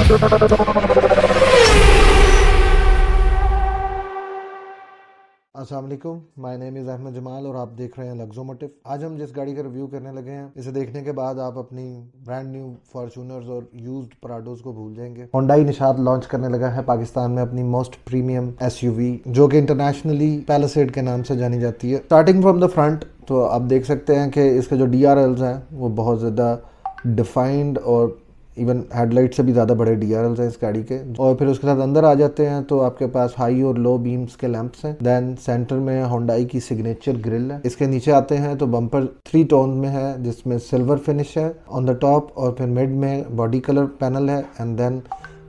अस्सलाम वालेकुम, my name is Ahmed Jamal और आप देख रहे हैं लग्जोमोटिव। आज हम जिस गाड़ी का रिव्यू करने लगे हैं, इसे देखने के बाद आप अपनी ब्रांड न्यू फॉर्च्यूनर्स और यूज्ड पराडोज को भूल जाएंगे। होंडाई निशात लॉन्च करने लगा है पाकिस्तान में अपनी मोस्ट प्रीमियम एसयूवी, जो कि इंटरनेशनली पैलिसेड के नाम से जानी जाती है। स्टार्टिंग फ्रॉम द फ्रंट तो आप देख सकते हैं कि इसके जो DRLs हैं वो बहुत ज़्यादा डिफाइंड और इवन हेडलाइट से भी ज़्यादा बड़े DRLs हैं इस गाड़ी के। और फिर उसके साथ अंदर आ जाते हैं तो आपके पास हाई और लो बीम्स के लैंप्स हैं। देन सेंटर में होंडाई की सिग्नेचर ग्रिल है। इसके नीचे आते हैं तो बम्पर 3 टोन में है, जिसमें सिल्वर फिनिश है ऑन द टॉप, और फिर मिड में बॉडी कलर पैनल है, एंड देन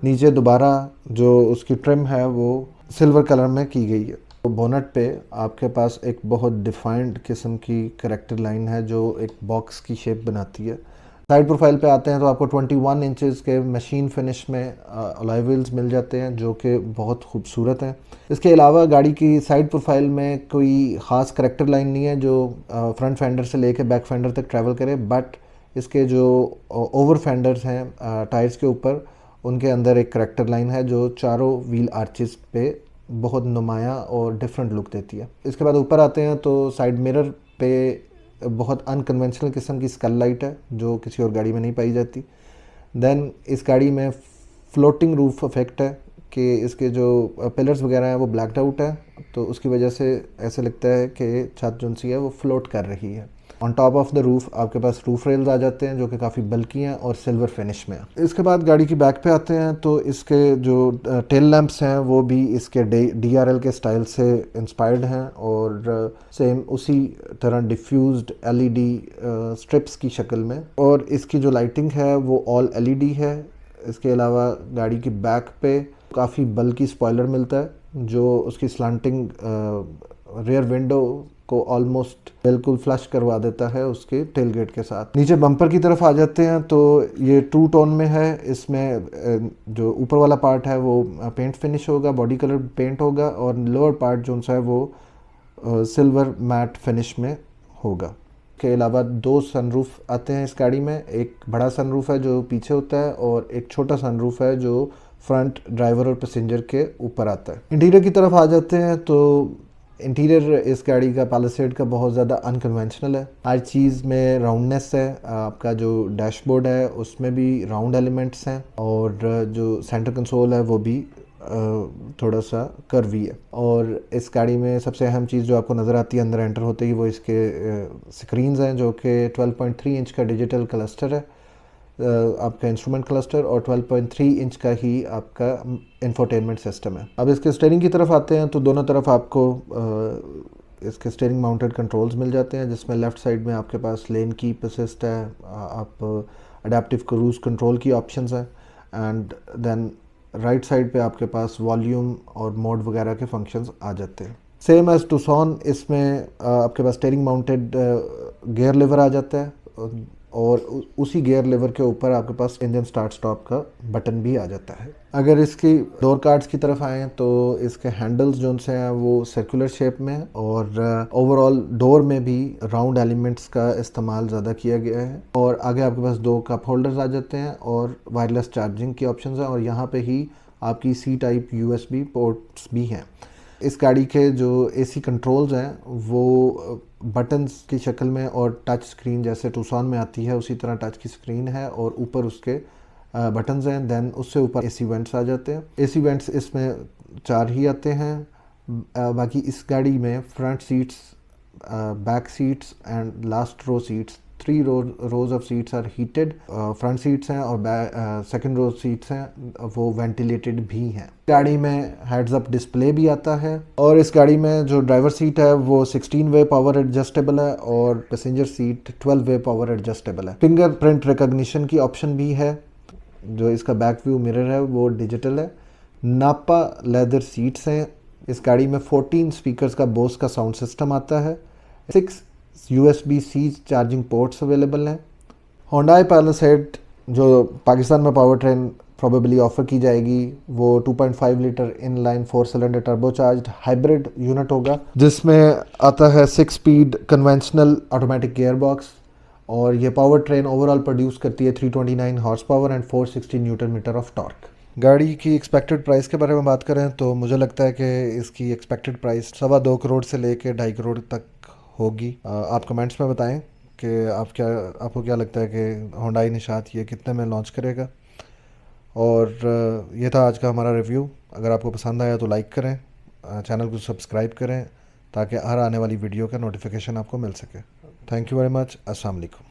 नीचे दोबारा जो उसकी ट्रिम है वो सिल्वर कलर में की गई है। तो बोनट पे आपके पास एक बहुत डिफाइंड किस्म की करेक्टर लाइन है जो एक बॉक्स की शेप बनाती है। साइड प्रोफाइल पे आते हैं तो आपको 21 इंचेस के मशीन फिनिश में अलॉय व्हील्स मिल जाते हैं, जो कि बहुत खूबसूरत हैं। इसके अलावा गाड़ी की साइड प्रोफाइल में कोई ख़ास करेक्टर लाइन नहीं है जो फ्रंट फेंडर से लेके बैक फेंडर तक ट्रैवल करे, बट इसके जो ओवर फेंडर्स हैं टायर्स के ऊपर, उनके अंदर एक करेक्टर लाइन है जो चारों व्हील आर्चेस पे बहुत नुमाया और डिफरेंट लुक देती है। इसके बाद ऊपर आते हैं तो साइड मिरर पे बहुत अनकन्वेंशनल किस्म की स्कल लाइट है जो किसी और गाड़ी में नहीं पाई जाती। देन इस गाड़ी में फ्लोटिंग रूफ इफेक्ट है कि इसके जो पिलर्स वगैरह हैं वो ब्लैक्ड आउट है, तो उसकी वजह से ऐसे लगता है कि छत जो सी है वो फ्लोट कर रही है। On top of the roof आपके पास रूफ रेल्स आ जाते हैं जो कि काफ़ी बल्की हैं और सिल्वर फिनिश में है। इसके बाद गाड़ी की बैक पे आते हैं तो इसके जो टेल लैंप्स हैं वो भी इसके DRL के स्टाइल से इंस्पायर्ड हैं और सेम उसी तरह डिफ्यूज्ड LED स्ट्रिप्स की शक्ल में, और इसकी जो लाइटिंग है वो ऑल LED है। इसके अलावा गाड़ी की बैक पे काफ़ी बल्की स्पॉइलर मिलता है जो उसकी स्लांटिंग रियर विंडो को ऑलमोस्ट बिल्कुल फ्लश करवा देता है उसके टेलगेट के साथ। नीचे बम्पर की तरफ आ जाते हैं तो ये 2 टोन में है। इसमें जो ऊपर वाला पार्ट है वो पेंट फिनिश होगा, बॉडी कलर पेंट होगा, और लोअर पार्ट जो सा है वो सिल्वर मैट फिनिश में होगा। के अलावा 2 सनरूफ आते हैं इस गाड़ी में। एक बड़ा सनरूफ है जो पीछे होता है और एक छोटा सनरूफ है जो फ्रंट ड्राइवर और पैसेंजर के ऊपर आता है। इंटीरियर की तरफ आ जाते हैं तो इंटीरियर इस गाड़ी का पैलिसेड का बहुत ज़्यादा अनकन्वेंशनल है। हर चीज़ में राउंडनेस है। आपका जो डैशबोर्ड है उसमें भी राउंड एलिमेंट्स हैं, और जो सेंटर कंसोल है वो भी थोड़ा सा कर्वी है। और इस गाड़ी में सबसे अहम चीज़ जो आपको नज़र आती है अंदर एंटर होते ही वो इसके स्क्रीन्स हैं, जो कि 12.3 इंच का डिजिटल क्लस्टर है आपका इंस्ट्रूमेंट क्लस्टर, और 12.3 इंच का ही आपका इंफोटेनमेंट सिस्टम है। अब इसके स्टीयरिंग की तरफ आते हैं तो दोनों तरफ आपको इसके स्टीयरिंग माउंटेड कंट्रोल्स मिल जाते हैं, जिसमें लेफ़्ट साइड में आपके पास लेन कीप असिस्ट है, आप अडेप्टिव क्रूज कंट्रोल की ऑप्शंस हैं, एंड देन राइट साइड पे आपके पास वॉल्यूम और मोड वगैरह के फंक्शंस आ जाते हैं। सेम एज टूसॉन इसमें आपके पास स्टीयरिंग माउंटेड गियर लिवर आ जाता है, और उसी गियर लिवर के ऊपर आपके पास इंजन स्टार्ट स्टॉप का बटन भी आ जाता है। अगर इसकी डोर कार्ड्स की तरफ आएँ तो इसके हैंडल्स जो से हैं वो सर्कुलर शेप में, और ओवरऑल डोर में भी राउंड एलिमेंट्स का इस्तेमाल ज़्यादा किया गया है। और आगे आपके पास 2 कप होल्डर्स आ जाते हैं और वायरलेस चार्जिंग की ऑप्शंस हैं, और यहाँ पे ही आपकी C टाइप USB पोर्ट्स भी हैं। इस गाड़ी के जो AC कंट्रोल्स हैं वो बटन्स की शक्ल में और टच स्क्रीन जैसे टूसॉन में आती है उसी तरह टच की स्क्रीन है, और ऊपर उसके बटन्स हैं। देन उससे ऊपर AC वेंट्स आ जाते हैं। AC वेंट्स इसमें 4 ही आते हैं। बाकी इस गाड़ी में front seats, back seats and last row seats, 3 rows of seats are heated. Front seats हैं और सेकंड रो सीट्स हैं वो वेंटिलेटेड भी हैं। गाड़ी में हेड्स अप डिस्प्ले भी आता है, और इस गाड़ी में जो ड्राइवर सीट है वो 16 वे पावर एडजस्टेबल है और पैसेंजर सीट 12 वे पावर एडजस्टेबल है। फिंगरप्रिंट रिकॉग्निशन की ऑप्शन भी है। जो इसका बैक व्यू मिरर है वो डिजिटल है। नापा लेदर सीट्स हैं। इस गाड़ी में 14 स्पीकर्स का बोस का साउंड सिस्टम आता है। 6 USB-C चार्जिंग पोर्ट्स अवेलेबल हैं। होंडाई पैलिसेड जो पाकिस्तान में पावर ट्रेन प्रोबेबली ऑफर की जाएगी वो 2.5 litre inline 4 cylinder turbocharged hybrid unit होगा, जिसमें आता है 6 speed conventional automatic gearbox और ये पावर ट्रेन ओवरऑल प्रोड्यूस करती है 329 horsepower and 460 newton metre of torque. गाड़ी की एक्सपेक्टेड प्राइस के बारे में बात करें तो मुझे लगता है कि इसकी एक्सपेक्टेड प्राइस 2.25 करोड़ से लेके 2.5 करोड़ तक होगी। आप कमेंट्स में बताएं कि आपको क्या लगता है कि होंडाई निशात ये कितने में लॉन्च करेगा। और ये था आज का हमारा रिव्यू। अगर आपको पसंद आया तो लाइक करें, चैनल को सब्सक्राइब करें ताकि हर आने वाली वीडियो का नोटिफिकेशन आपको मिल सके। Thank you very much. अस्सलाम वालेकुम।